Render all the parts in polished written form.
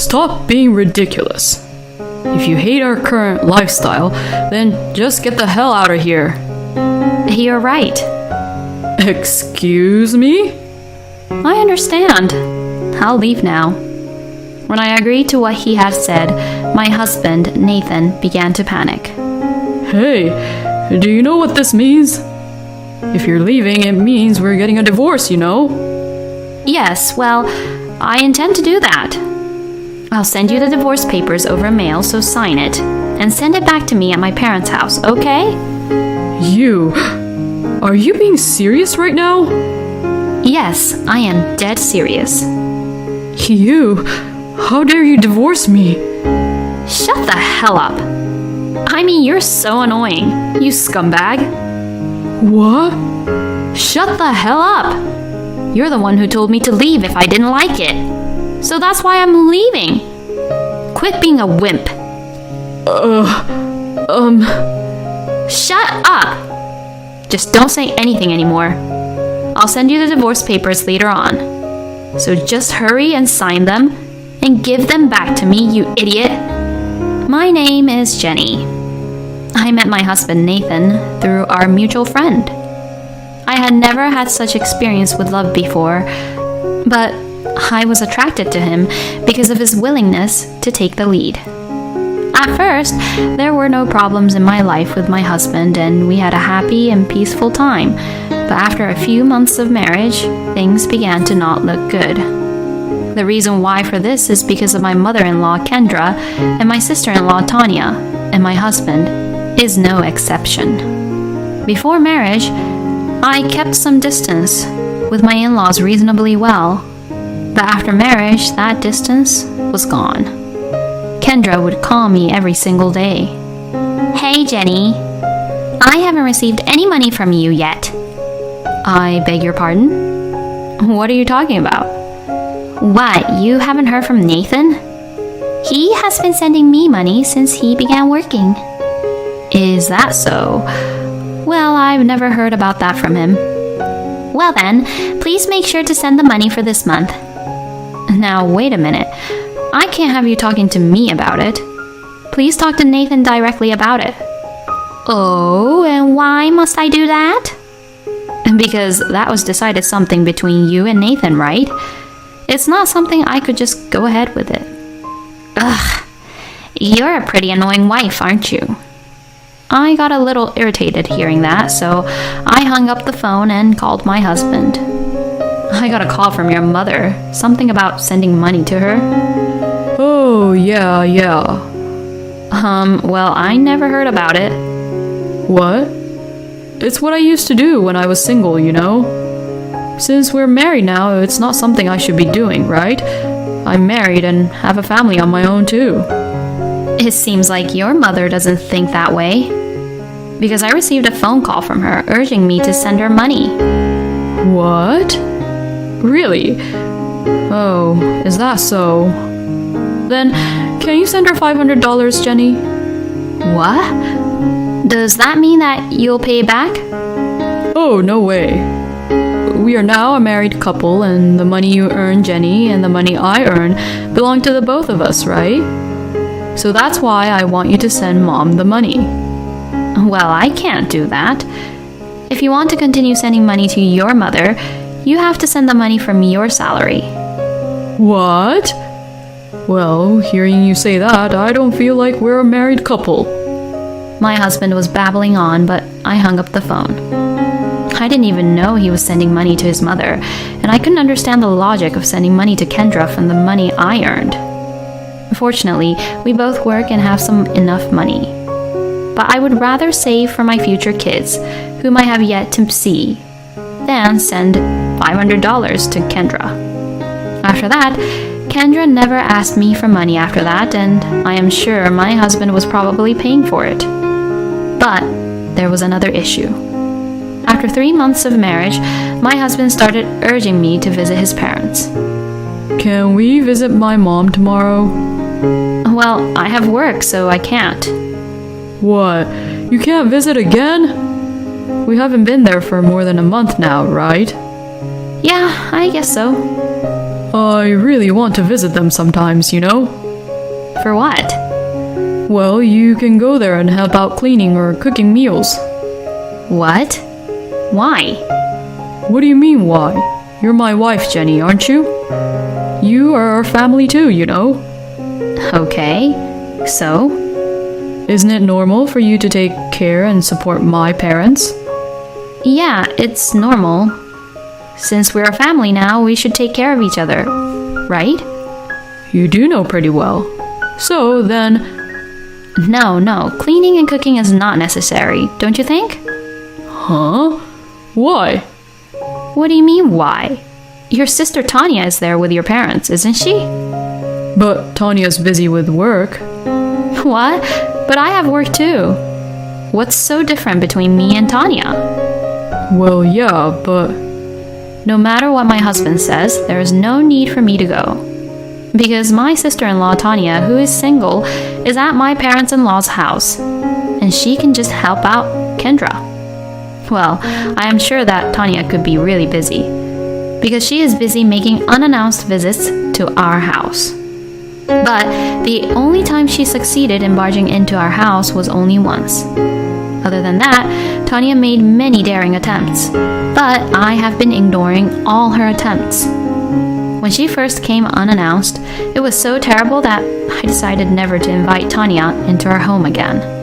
stop being ridiculous. If you hate our current lifestyle, then just get the hell out of here. You're right. Excuse me? I understand. I'll leave now. When I agreed to what he had said, my husband, Nathan, began to panic. Hey, do you know what this means? If you're leaving, it means we're getting a divorce, you know? Yes, well, I intend to do that. I'll send you the divorce papers over mail, so sign it, and send it back to me at my parents' house, okay? Are you being serious right now? Yes, I am dead serious. How dare you divorce me? Shut the hell up. I mean, you're so annoying, you scumbag. What? Shut the hell up. You're the one who told me to leave if I didn't like it. So that's why I'm leaving. Quit being a wimp. Shut up. Just don't say anything anymore. I'll send you the divorce papers later on. So just hurry and sign them and give them back to me, you idiot. My name is Jenny. I met my husband Nathan through our mutual friend. I had never had such experience with love before, but I was attracted to him because of his willingness to take the lead. At first, there were no problems in my life with my husband, and we had a happy and peaceful time. But after a few months of marriage, things began to not look good. The reason why for this is because of my mother-in-law, Kendra, and my sister-in-law, Tanya, and my husband is no exception. Before marriage, I kept some distance with my in-laws reasonably well, but after marriage, that distance was gone. Kendra would call me every single day. Hey, Jenny. I haven't received any money from you yet. I beg your pardon? What are you talking about? What, you haven't heard from Nathan? He has been sending me money since he began working. Is that so? Well, I've never heard about that from him. Well then, please make sure to send the money for this month. Now, wait a minute. I can't have you talking to me about it. Please talk to Nathan directly about it. Oh, and why must I do that? Because that was decided something between you and Nathan, right? It's not something I could just go ahead with it. Ugh, you're a pretty annoying wife, aren't you? I got a little irritated hearing that, so I hung up the phone and called my husband. I got a call from your mother, something about sending money to her. Oh, yeah. Well, I never heard about it. What? It's what I used to do when I was single, you know? Since we're married now, it's not something I should be doing, right? I'm married and have a family on my own too. It seems like your mother doesn't think that way. Because I received a phone call from her urging me to send her money. What? Really? Oh, is that so? Then, can you send her $500, Jenny? What? Does that mean that you'll pay back? Oh, no way. We are now a married couple, and the money you earn, Jenny, and the money I earn belong to the both of us, right? So that's why I want you to send Mom the money. Well, I can't do that. If you want to continue sending money to your mother, you have to send the money from your salary. What? Well, hearing you say that, I don't feel like we're a married couple. My husband was babbling on, but I hung up the phone. I didn't even know he was sending money to his mother, and I couldn't understand the logic of sending money to Kendra from the money I earned. Fortunately, we both work and have some enough money. But I would rather save for my future kids, whom I have yet to see, than send $500 to Kendra. After that, Kendra never asked me for money after that, and I am sure my husband was probably paying for it. But there was another issue. After 3 months of marriage, my husband started urging me to visit his parents. Can we visit my mom tomorrow? Well, I have work, so I can't. What? You can't visit again? We haven't been there for more than a month now, right? Yeah, I guess so. I really want to visit them sometimes, you know? For what? Well, you can go there and help out cleaning or cooking meals. What? Why? What do you mean, why? You're my wife, Jenny, aren't you? You are our family too, you know? Okay, so? Isn't it normal for you to take care and support my parents? Yeah, it's normal. Since we're a family now, we should take care of each other, right? You do know pretty well. So then... No, cleaning and cooking is not necessary, don't you think? Huh? Why? What do you mean, why? Your sister Tanya is there with your parents, isn't she? But Tanya's busy with work. What? But I have work too. What's so different between me and Tanya? Well, yeah, but... No matter what my husband says, there is no need for me to go. Because my sister-in-law Tanya, who is single, is at my parents-in-law's house, and she can just help out Kendra. Well, I am sure that Tanya could be really busy, because she is busy making unannounced visits to our house. But the only time she succeeded in barging into our house was only once. Other than that, Tanya made many daring attempts, but I have been ignoring all her attempts. When she first came unannounced, it was so terrible that I decided never to invite Tanya into our home again.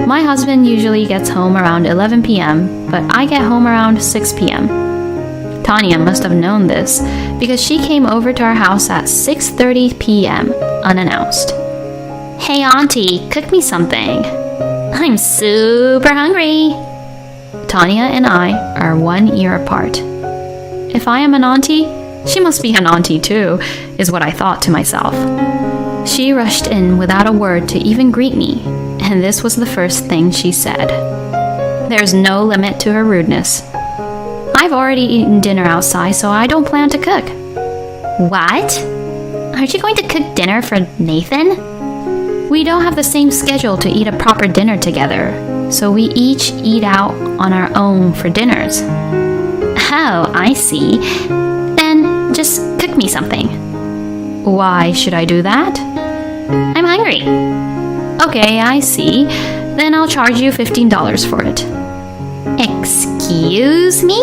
My husband usually gets home around 11 p.m., but I get home around 6 p.m. Tanya must have known this because she came over to our house at 6:30 p.m. unannounced. Hey auntie, cook me something. I'm super hungry. Tanya and I are 1 year apart. If I am an auntie, she must be an auntie too, is what I thought to myself. She rushed in without a word to even greet me, and this was the first thing she said. There's no limit to her rudeness. I've already eaten dinner outside, so I don't plan to cook. What? Aren't you going to cook dinner for Nathan? We don't have the same schedule to eat a proper dinner together, so we each eat out on our own for dinners. Oh, I see. Then just cook me something. Why should I do that? I'm hungry. Okay, I see. Then I'll charge you $15 for it. Excuse me?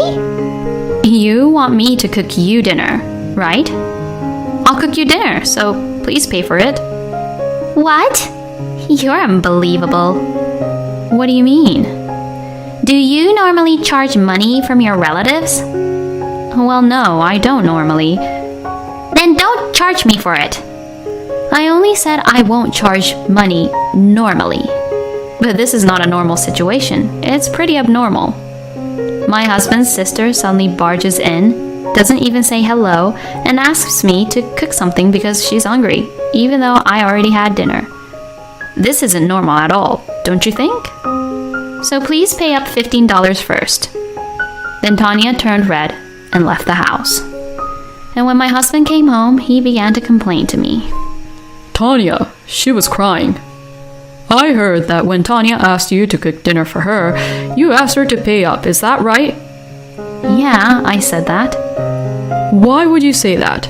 You want me to cook you dinner, right? I'll cook you dinner, so please pay for it. What? You're unbelievable. What do you mean? Do you normally charge money from your relatives? Well, no, I don't normally. Then don't charge me for it. I only said I won't charge money normally. But this is not a normal situation. It's pretty abnormal. My husband's sister suddenly barges in, doesn't even say hello, and asks me to cook something because she's hungry, even though I already had dinner. This isn't normal at all, don't you think? So please pay up $15 first. Then Tanya turned red and left the house. And when my husband came home, he began to complain to me. Tanya, she was crying. I heard that when Tanya asked you to cook dinner for her, you asked her to pay up, is that right? Yeah, I said that. Why would you say that?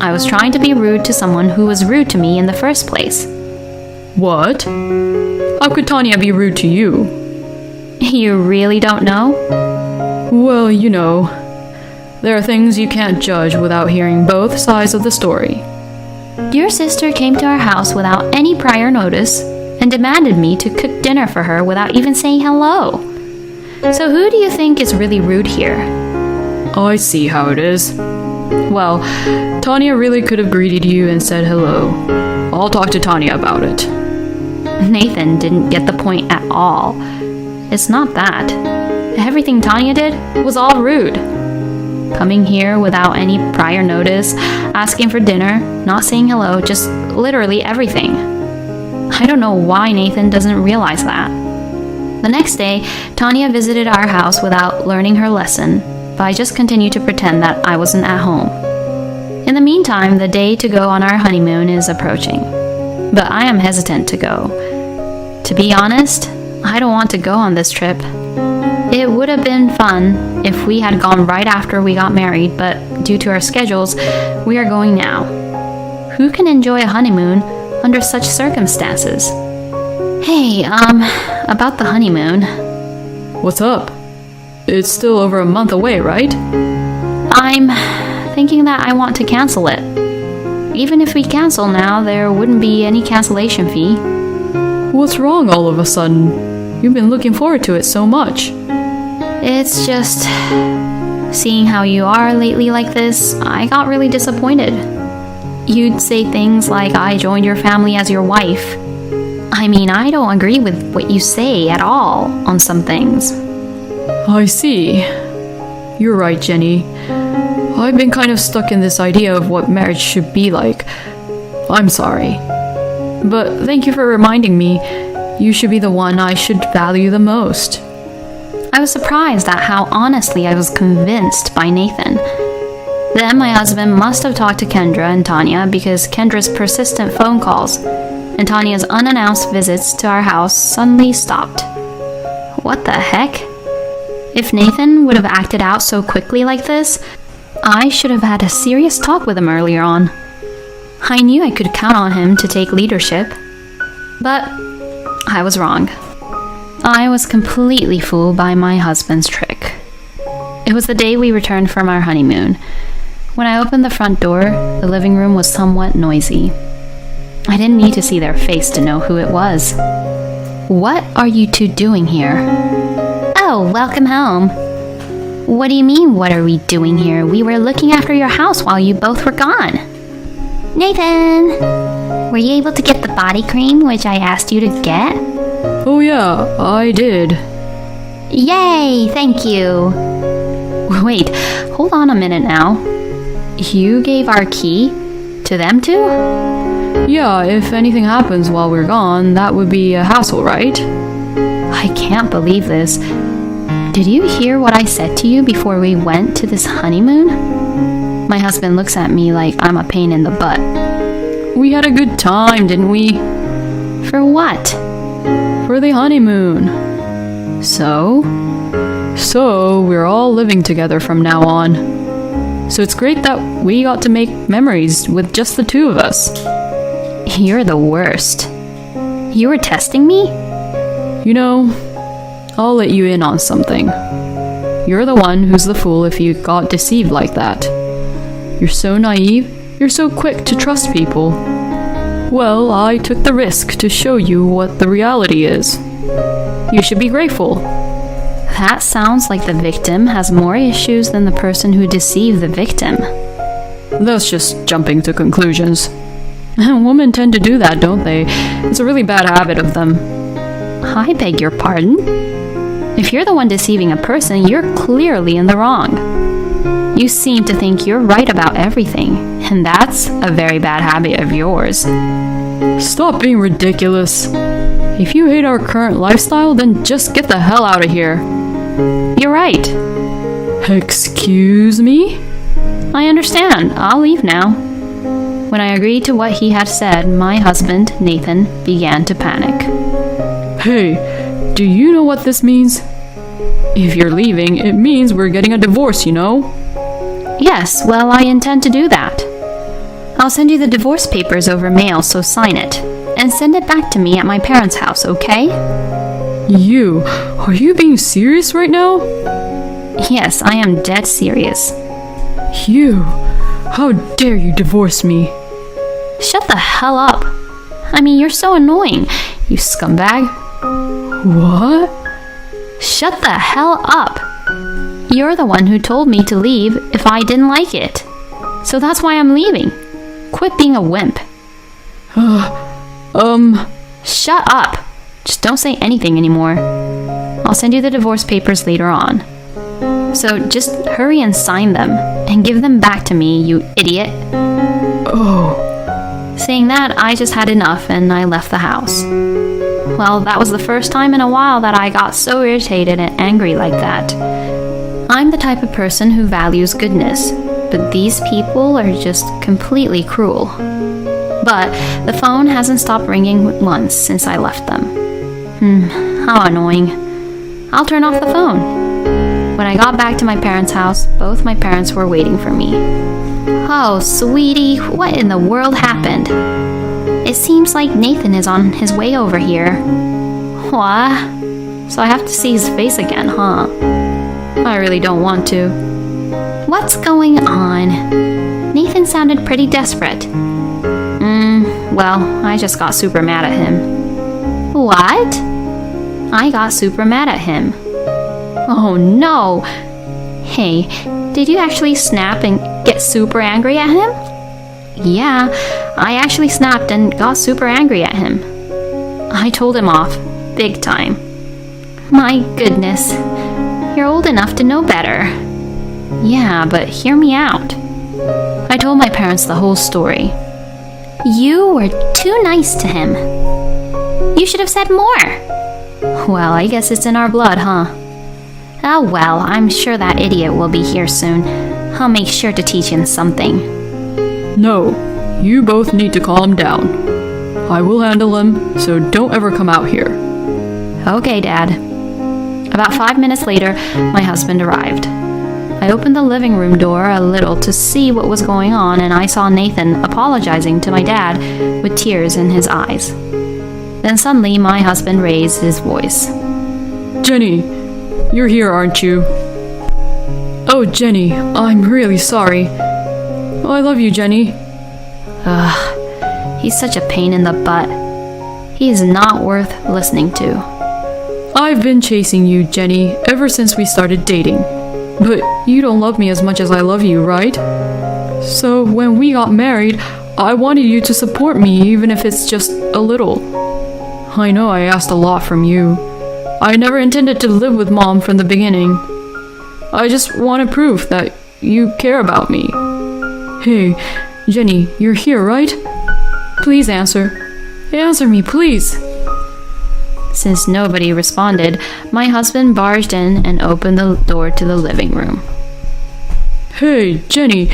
I was trying to be rude to someone who was rude to me in the first place. What? How could Tanya be rude to you? You really don't know? Well, you know, there are things you can't judge without hearing both sides of the story. Your sister came to our house without any prior notice and demanded me to cook dinner for her without even saying hello. So who do you think is really rude here? I see how it is. Well, Tanya really could have greeted you and said hello. I'll talk to Tanya about it. Nathan didn't get the point at all. It's not that. Everything Tanya did was all rude. Coming here without any prior notice, asking for dinner, not saying hello, just literally everything. I don't know why Nathan doesn't realize that. The next day, Tanya visited our house without learning her lesson, but I just continued to pretend that I wasn't at home. In the meantime, the day to go on our honeymoon is approaching, but I am hesitant to go. To be honest, I don't want to go on this trip. It would have been fun if we had gone right after we got married, but due to our schedules, we are going now. Who can enjoy a honeymoon under such circumstances? Hey, about the honeymoon. What's up? It's still over a month away, right? I'm thinking that I want to cancel it. Even if we cancel now, there wouldn't be any cancellation fee. What's wrong all of a sudden? You've been looking forward to it so much. It's just, seeing how you are lately like this, I got really disappointed. You'd say things like I joined your family as your wife. I mean, I don't agree with what you say at all on some things. I see. You're right, Jenny. I've been kind of stuck in this idea of what marriage should be like. I'm sorry. But thank you for reminding me. You should be the one I should value the most. I was surprised at how honestly I was convinced by Nathan. Then my husband must have talked to Kendra and Tanya because Kendra's persistent phone calls and Tanya's unannounced visits to our house suddenly stopped. What the heck? If Nathan would have acted out so quickly like this, I should have had a serious talk with him earlier on. I knew I could count on him to take leadership, but I was wrong. I was completely fooled by my husband's trick. It was the day we returned from our honeymoon. When I opened the front door, the living room was somewhat noisy. I didn't need to see their face to know who it was. What are you two doing here? Oh, welcome home. What do you mean, what are we doing here? We were looking after your house while you both were gone. Nathan! Were you able to get the body cream which I asked you to get? Oh yeah, I did. Yay, thank you. Wait, hold on a minute now. You gave our key to them too? Yeah, if anything happens while we're gone, that would be a hassle, right? I can't believe this. Did you hear what I said to you before we went to this honeymoon? My husband looks at me like I'm a pain in the butt. We had a good time, didn't we? For what? For the honeymoon. So? So, we're all living together from now on. So it's great that we got to make memories with just the two of us. You're the worst. You were testing me? You know, I'll let you in on something. You're the one who's the fool if you got deceived like that. You're so naive, you're so quick to trust people. Well, I took the risk to show you what the reality is. You should be grateful. That sounds like the victim has more issues than the person who deceived the victim. That's just jumping to conclusions. Women tend to do that, don't they? It's a really bad habit of them. I beg your pardon? If you're the one deceiving a person, you're clearly in the wrong. You seem to think you're right about everything, and that's a very bad habit of yours. Stop being ridiculous. If you hate our current lifestyle, then just get the hell out of here. You're right. Excuse me? I understand. I'll leave now. When I agreed to what he had said, my husband, Nathan, began to panic. Hey, do you know what this means? If you're leaving, it means we're getting a divorce, you know? Yes, well, I intend to do that. I'll send you the divorce papers over mail, so sign it. And send it back to me at my parents' house, okay? Are you being serious right now? Yes, I am dead serious. How dare you divorce me? Shut the hell up. I mean, you're so annoying, you scumbag. What? Shut the hell up. You're the one who told me to leave if I didn't like it. So that's why I'm leaving. Quit being a wimp. Shut up. Just don't say anything anymore. I'll send you the divorce papers later on. So just hurry and sign them, and give them back to me, you idiot. Oh. Saying that, I just had enough, and I left the house. Well, that was the first time in a while that I got so irritated and angry like that. I'm the type of person who values goodness, but these people are just completely cruel. But the phone hasn't stopped ringing once since I left them. How annoying. I'll turn off the phone. When I got back to my parents' house, both my parents were waiting for me. Oh, sweetie, what in the world happened? It seems like Nathan is on his way over here. What? So I have to see his face again, huh? I really don't want to. What's going on? Nathan sounded pretty desperate. Well, I just got super mad at him. What? I got super mad at him. Oh no! Hey, did you actually snap and get super angry at him? Yeah, I actually snapped and got super angry at him. I told him off, big time. My goodness, you're old enough to know better. Yeah, but hear me out. I told my parents the whole story. You were too nice to him. You should have said more. Well, I guess it's in our blood, huh? Oh well, I'm sure that idiot will be here soon. I'll make sure to teach him something. No, you both need to calm down. I will handle him, so don't ever come out here. Okay, Dad. About 5 minutes later, my husband arrived. I opened the living room door a little to see what was going on, and I saw Nathan apologizing to my dad with tears in his eyes. Then suddenly, my husband raised his voice. Jenny, you're here, aren't you? Oh, Jenny, I'm really sorry. I love you, Jenny. He's such a pain in the butt. He is not worth listening to. I've been chasing you, Jenny, ever since we started dating. But you don't love me as much as I love you, right? So when we got married, I wanted you to support me, even if it's just a little. I know I asked a lot from you. I never intended to live with Mom from the beginning. I just wanted proof that you care about me. Hey, Jenny, you're here, right? Please answer. Answer me, please. Since nobody responded, my husband barged in and opened the door to the living room. Hey, Jenny.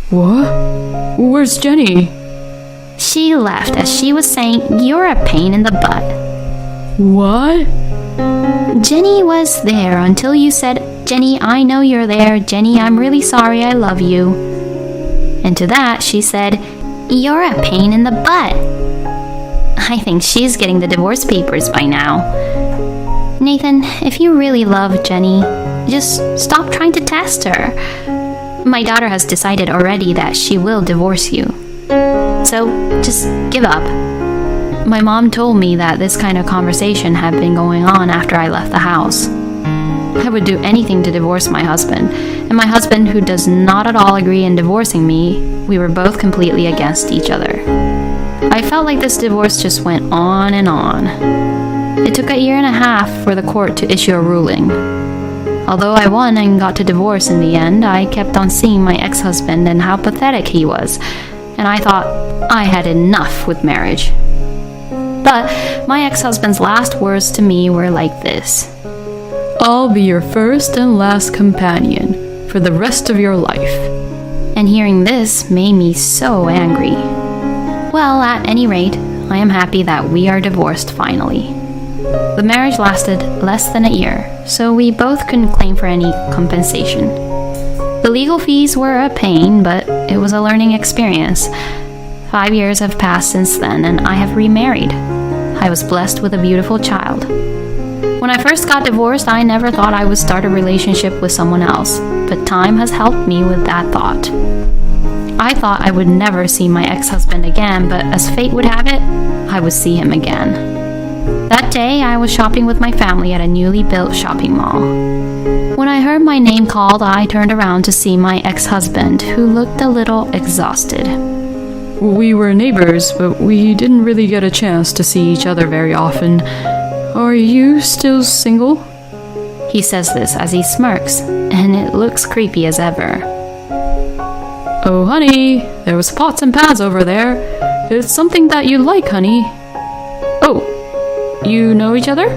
What? Where's Jenny? She left as she was saying, "You're a pain in the butt." What? Jenny was there until you said, "Jenny, I know you're there. Jenny, I'm really sorry. I love you." And to that, she said, "You're a pain in the butt." I think she's getting the divorce papers by now. Nathan, if you really love Jenny, just stop trying to test her. My daughter has decided already that she will divorce you. So just give up. My mom told me that this kind of conversation had been going on after I left the house. I would do anything to divorce my husband, and my husband, who does not at all agree in divorcing me, we were both completely against each other. I felt like this divorce just went on and on. It took 1.5 years for the court to issue a ruling. Although I won and got to divorce in the end, I kept on seeing my ex-husband and how pathetic he was, and I thought I had enough with marriage. But my ex-husband's last words to me were like this: I'll be your first and last companion for the rest of your life. And hearing this made me so angry. Well, at any rate, I am happy that we are divorced finally. The marriage lasted less than 1 year, so we both couldn't claim for any compensation. The legal fees were a pain, but it was a learning experience. 5 years have passed since then, and I have remarried. I was blessed with a beautiful child. When I first got divorced, I never thought I would start a relationship with someone else, but time has helped me with that thought. I thought I would never see my ex-husband again, but as fate would have it, I would see him again. That day, I was shopping with my family at a newly built shopping mall. When I heard my name called, I turned around to see my ex-husband, who looked a little exhausted. We were neighbors, but we didn't really get a chance to see each other very often. Are you still single? He says this as he smirks, and it looks creepy as ever. Oh, honey, there was pots and pans over there. It's something that you like, honey. Oh, you know each other?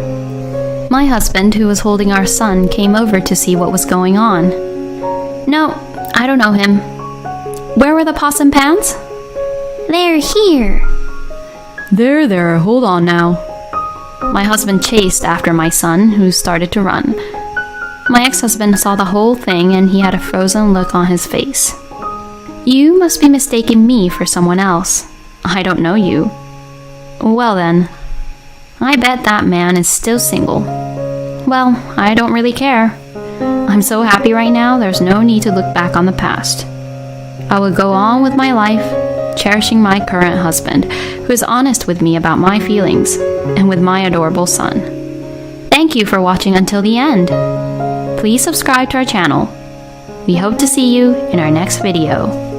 My husband, who was holding our son, came over to see what was going on. No, I don't know him. Where were the pots and pans? They're here. There, hold on now. My husband chased after my son, who started to run. My ex-husband saw the whole thing and he had a frozen look on his face. You must be mistaking me for someone else. I don't know you. Well then, I bet that man is still single. Well, I don't really care. I'm so happy right now, there's no need to look back on the past. I will go on with my life, cherishing my current husband, who is honest with me about my feelings, and with my adorable son. Thank you for watching until the end. Please subscribe to our channel. We hope to see you in our next video.